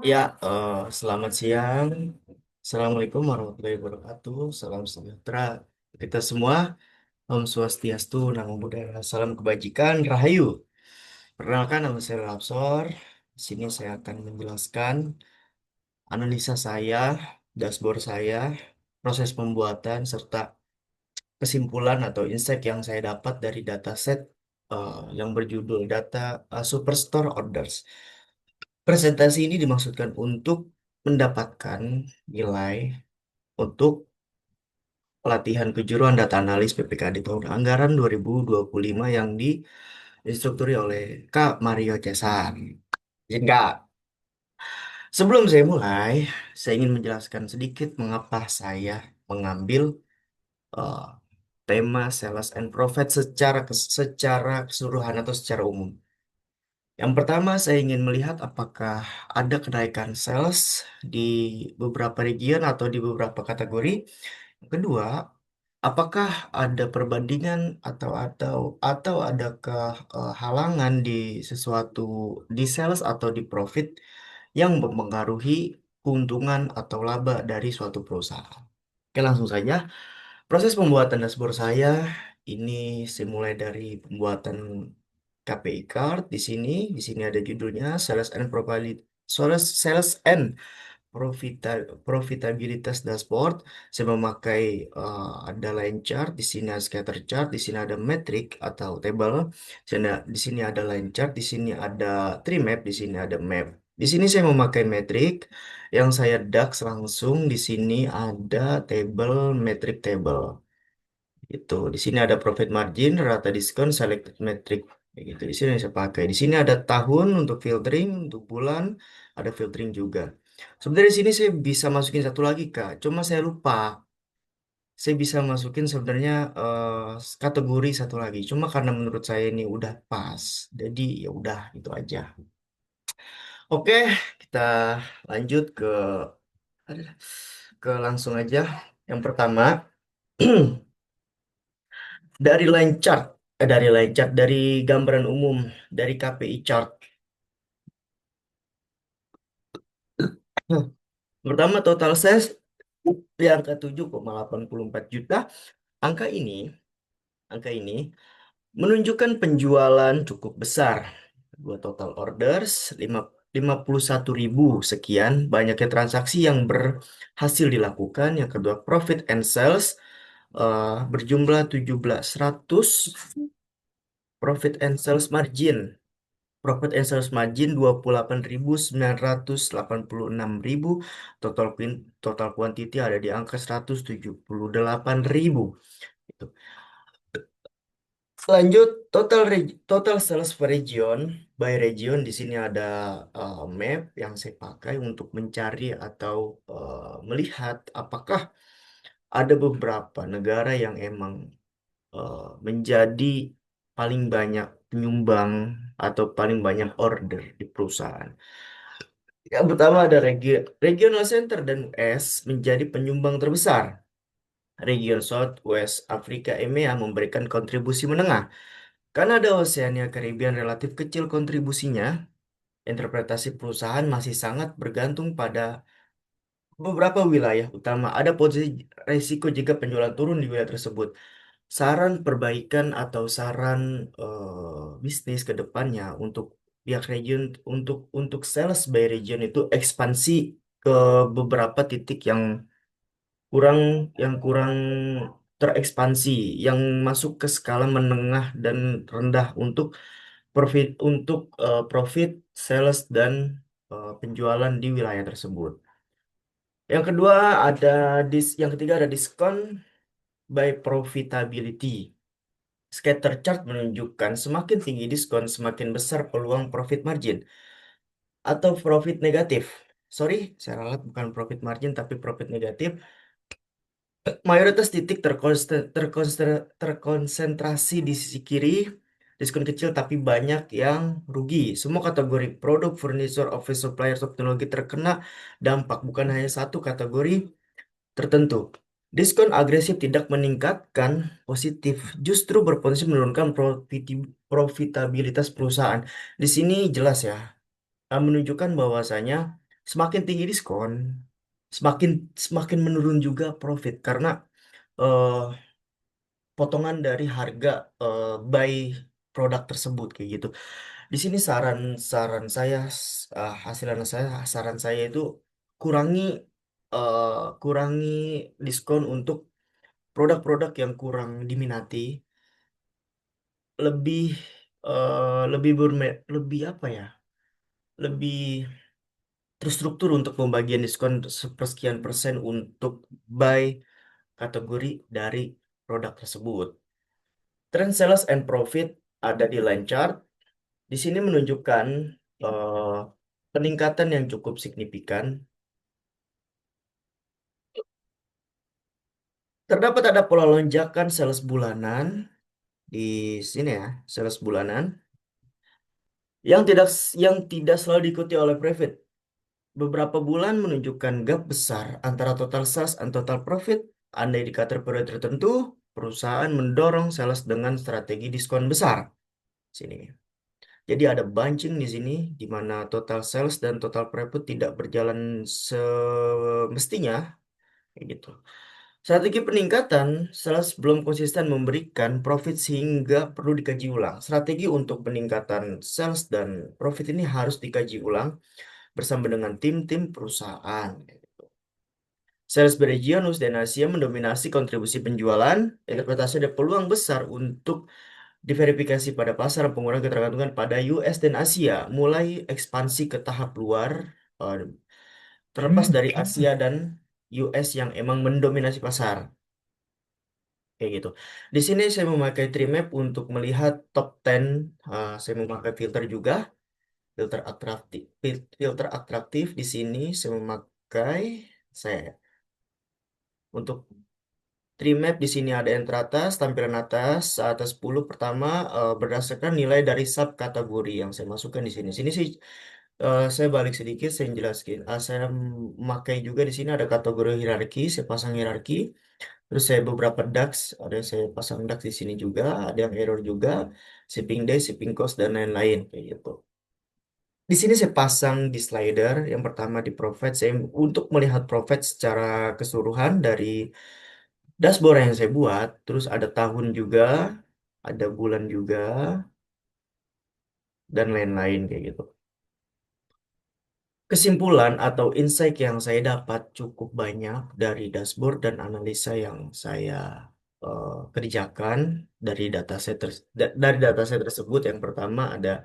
Ya, selamat siang. Assalamualaikum warahmatullahi wabarakatuh. Salam sejahtera kita semua. Om Swastiastu, Namo Buddhaya, salam kebajikan, Rahayu. Perkenalkan, nama saya Lapsor. Di sini saya akan menjelaskan analisa saya, dashboard saya, proses pembuatan, serta kesimpulan atau insight yang saya dapat dari dataset yang berjudul Data Superstore Orders. Presentasi ini dimaksudkan untuk mendapatkan nilai untuk pelatihan kejuruan data analis PPKD tahun anggaran 2025 yang diinstrukturi oleh Kak Mario Cesar. Enggak. Sebelum saya mulai, saya ingin menjelaskan sedikit mengapa saya mengambil eh, tema sales and profit secara keseluruhan atau secara umum. Yang pertama, saya ingin melihat apakah ada kenaikan sales di beberapa region atau di beberapa kategori. Yang kedua, apakah ada perbandingan atau adakah halangan di sesuatu di sales atau di profit yang mempengaruhi keuntungan atau laba dari suatu perusahaan? Oke, langsung saja. Proses pembuatan dashboard saya ini simulai dari pembuatan KPI card di sini ada judulnya Sales and Profitabilitas Dashboard. Saya memakai ada line chart, di sini ada scatter chart, di sini ada metric atau table. Di sini ada line chart, di sini ada tree map, di sini ada map. Di sini saya memakai metric yang saya DAX langsung. Di sini ada table metric table. Itu. Di sini ada profit margin, rata diskon, selected metric. Kayak gitu. Di sini yang saya pakai. Di sini ada tahun untuk filtering, untuk bulan ada filtering juga. Sebenarnya di sini saya bisa masukin satu lagi, Kak. Cuma saya lupa. Saya bisa masukin sebenarnya kategori satu lagi. Cuma karena menurut saya ini udah pas. Jadi ya udah gitu aja. Oke, kita lanjut ke langsung aja. Yang pertama, dari gambaran umum dari KPI chart. Pertama, total sales di angka 7,84 juta. Angka ini, angka ini menunjukkan penjualan cukup besar. Dua total orders 51.000 sekian, banyaknya transaksi yang berhasil dilakukan. Yang kedua, profit and sales berjumlah 1700, profit and sales margin. Profit and sales margin 28.986.000. Total quantity ada di angka 178.000. Itu. Lanjut total sales per region by region, di sini ada map yang saya pakai untuk mencari atau melihat apakah ada beberapa negara yang emang menjadi paling banyak penyumbang atau paling banyak order di perusahaan. Yang pertama ada Regional Center dan US menjadi penyumbang terbesar. Region South West Afrika EMEA memberikan kontribusi menengah. Kanada, Oseania, Caribbean relatif kecil kontribusinya. Interpretasi perusahaan masih sangat bergantung pada beberapa wilayah utama. Ada posisi resiko jika penjualan turun di wilayah tersebut. Saran perbaikan atau saran bisnis ke depannya untuk pihak region untuk sales by region itu ekspansi ke beberapa titik kurang yang kurang terekspansi, yang masuk ke skala menengah dan rendah untuk profit sales dan penjualan di wilayah tersebut. Yang kedua yang ketiga ada diskon by profitability. Scatter chart menunjukkan semakin tinggi diskon, semakin besar peluang profit margin atau profit negatif. Sorry, saya ralat bukan profit margin tapi profit negatif. Mayoritas titik terkonsentrasi di sisi kiri, diskon kecil tapi banyak yang rugi. Semua kategori produk, furniture, office supplier, teknologi terkena dampak, bukan hanya satu kategori tertentu. Diskon agresif tidak meningkatkan positif, justru berpotensi menurunkan profitabilitas perusahaan. Di sini jelas ya, menunjukkan bahwasanya Semakin tinggi diskon, semakin semakin menurun juga profit karena eh, potongan dari harga buy produk tersebut kayak gitu. Di sini saran saya hasil analisa saya saran saya itu kurangi eh, kurangi diskon untuk produk-produk yang kurang diminati, lebih lebih apa ya? Lebih terstruktur untuk pembagian diskon sepersekian persen untuk by kategori dari produk tersebut. Trend sales and profit ada di line chart. Di sini menunjukkan eh, peningkatan yang cukup signifikan. Terdapat ada pola lonjakan sales bulanan di sini ya, sales bulanan yang tidak selalu diikuti oleh profit. Beberapa bulan menunjukkan gap besar antara total sales dan total profit. Anda indikator periode tertentu, perusahaan mendorong sales dengan strategi diskon besar. Sini. Jadi ada bunching di sini, di mana total sales dan total profit tidak berjalan semestinya, kayak gitu. Strategi peningkatan sales belum konsisten memberikan profit sehingga perlu dikaji ulang. Strategi untuk peningkatan sales dan profit ini harus dikaji ulang bersama dengan tim-tim perusahaan. Sales regionus dan Asia mendominasi kontribusi penjualan. Interpretasi ada peluang besar untuk diverifikasi pada pasar pengurangan ketergantungan pada US dan Asia, mulai ekspansi ke tahap luar, eh, terlepas dari Asia dan US yang emang mendominasi pasar. Kayak gitu. Di sini saya memakai Trimap untuk melihat top 10. Saya memakai filter juga, filter atraktif di sini saya memakai saya untuk Trimap di sini ada yang teratas, tampilan atas 10 pertama berdasarkan nilai dari sub kategori yang saya masukkan di sini. Sini sih saya balik sedikit, saya jelaskan. Saya memakai juga di sini ada kategori hierarki, saya pasang hierarki. Terus saya beberapa DAX, ada yang saya pasang DAX di sini juga, ada yang error juga, shipping day, shipping cost dan lain-lain kayak gitu. Di sini saya pasang di slider, yang pertama di profit, saya untuk melihat profit secara keseluruhan dari dashboard yang saya buat, terus ada tahun juga, ada bulan juga, dan lain-lain kayak gitu. Kesimpulan atau insight yang saya dapat cukup banyak dari dashboard dan analisa yang saya kerjakan dari dari dataset tersebut. Yang pertama ada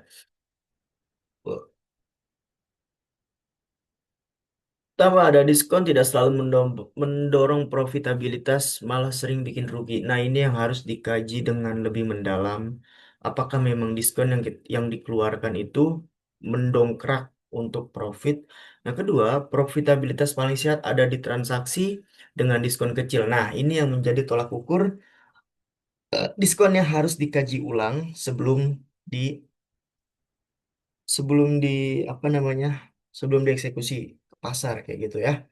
pertama ada diskon tidak selalu mendorong profitabilitas, malah sering bikin rugi. Nah, ini yang harus dikaji dengan lebih mendalam. Apakah memang diskon yang dikeluarkan itu mendongkrak untuk profit? Nah, kedua, profitabilitas paling sehat ada di transaksi dengan diskon kecil. Nah, ini yang menjadi tolak ukur. Diskonnya harus dikaji ulang di sebelum di apa namanya? Sebelum dieksekusi ke pasar kayak gitu ya.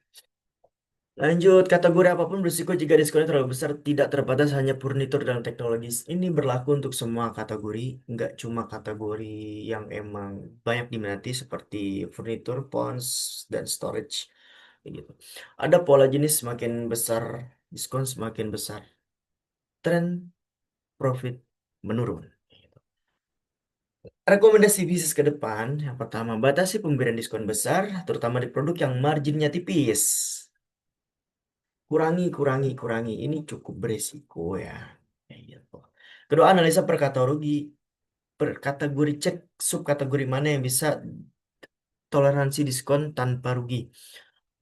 Lanjut, kategori apapun berisiko jika diskonnya terlalu besar, tidak terbatas hanya furnitur dan teknologis. Ini berlaku untuk semua kategori, nggak cuma kategori yang emang banyak diminati seperti furnitur, pons, dan storage. Kayak gitu. Ada pola jenis semakin besar, diskon semakin besar, tren profit menurun. Rekomendasi bisnis ke depan, yang pertama, batasi pemberian diskon besar, terutama di produk yang marginnya tipis. Kurangi. Ini cukup beresiko ya. Kayak gitu. Kedua, analisa per kategori, cek subkategori mana yang bisa toleransi diskon tanpa rugi.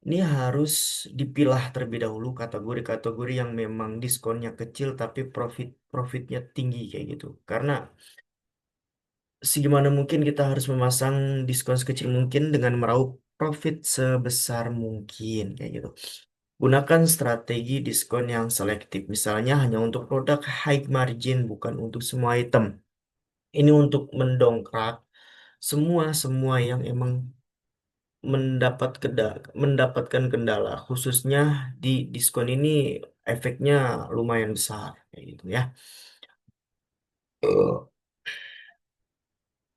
Ini harus dipilah terlebih dahulu kategori-kategori yang memang diskonnya kecil tapi profitnya tinggi kayak gitu. Karena segimana mungkin kita harus memasang diskon sekecil mungkin dengan meraup profit sebesar mungkin kayak gitu. Gunakan strategi diskon yang selektif, misalnya hanya untuk produk high margin, bukan untuk semua item. Ini untuk mendongkrak semua semua yang emang mendapatkan kendala, khususnya di diskon ini efeknya lumayan besar, kayak gitu ya.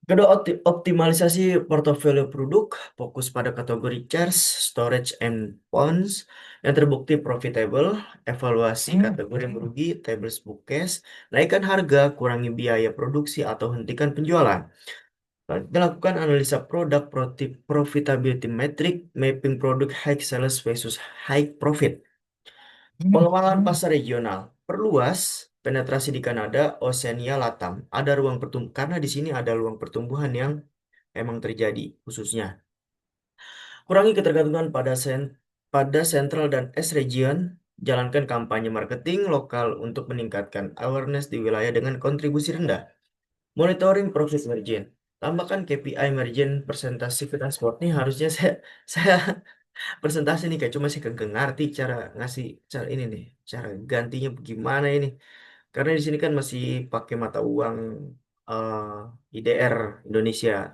Kedua, optimalisasi portofolio produk, fokus pada kategori shares, storage, and bonds yang terbukti profitable, evaluasi kategori merugi, tables book cash, naikkan harga, kurangi biaya produksi atau hentikan penjualan. Selanjutnya, lakukan analisa produk profitability metric, mapping produk high sales versus high profit. Pengembangan pasar regional, perluas penetrasi di Kanada, Oseania, Latam. Ada ruang pertumbuhan karena di sini ada ruang pertumbuhan yang emang terjadi khususnya. Kurangi ketergantungan pada Central dan S region. Jalankan kampanye marketing lokal untuk meningkatkan awareness di wilayah dengan kontribusi rendah. Monitoring profit margin. Tambahkan KPI margin presentasi ke dashboard nih harusnya saya presentasi nih kayak cuma sih kagak ngerti cara ngasih cara ini nih cara gantinya bagaimana ini karena di sini kan masih pakai mata uang IDR Indonesia.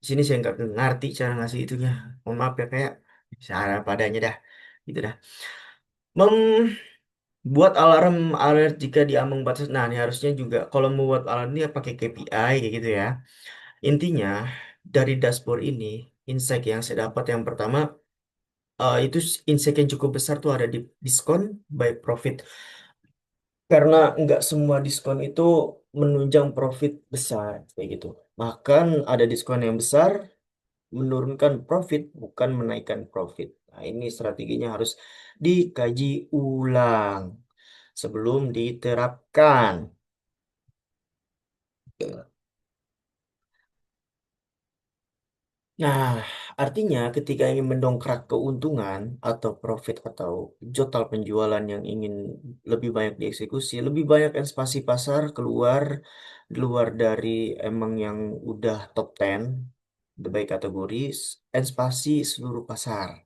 Di sini saya nggak ngerti cara ngasih itunya. Mohon maaf ya kayak cara padanya dah. Gitu dah. Membuat alarm alert jika di ambang batas. Nah, ini harusnya juga kalau membuat alarm ini ya pakai KPI kayak gitu ya. Intinya dari dashboard ini, insight yang saya dapat yang pertama itu insight yang cukup besar tuh ada di diskon by profit. Karena nggak semua diskon itu menunjang profit besar kayak gitu. Bahkan ada diskon yang besar menurunkan profit, bukan menaikkan profit. Nah, ini strateginya harus dikaji ulang sebelum diterapkan. Nah, artinya ketika ingin mendongkrak keuntungan atau profit atau total penjualan yang ingin lebih banyak dieksekusi, lebih banyak ekspansi pasar keluar dari emang yang udah top 10 baik kategori, ekspansi seluruh pasar.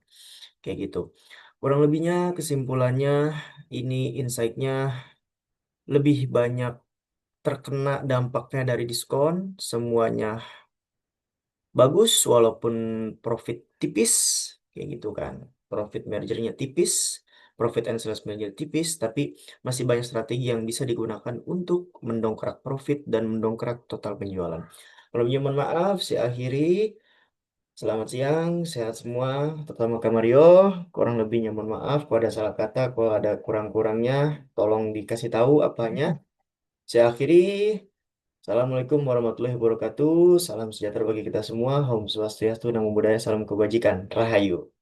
Kayak gitu. Kurang lebihnya kesimpulannya ini insight-nya lebih banyak terkena dampaknya dari diskon, semuanya bagus walaupun profit tipis kayak gitu kan. Profit mergernya tipis, profit and sales merger tipis, tapi masih banyak strategi yang bisa digunakan untuk mendongkrak profit dan mendongkrak total penjualan. Kalau mohon maaf, saya akhiri. Selamat siang, sehat semua. Terutama Kak Mario, kurang lebihnya mohon maaf kalau ada salah kata, kalau ada kurang-kurangnya, tolong dikasih tahu apanya. Saya akhiri. Assalamualaikum warahmatullahi wabarakatuh. Salam sejahtera bagi kita semua. Om Swastiastu, Namo Buddhaya, salam kebajikan. Rahayu.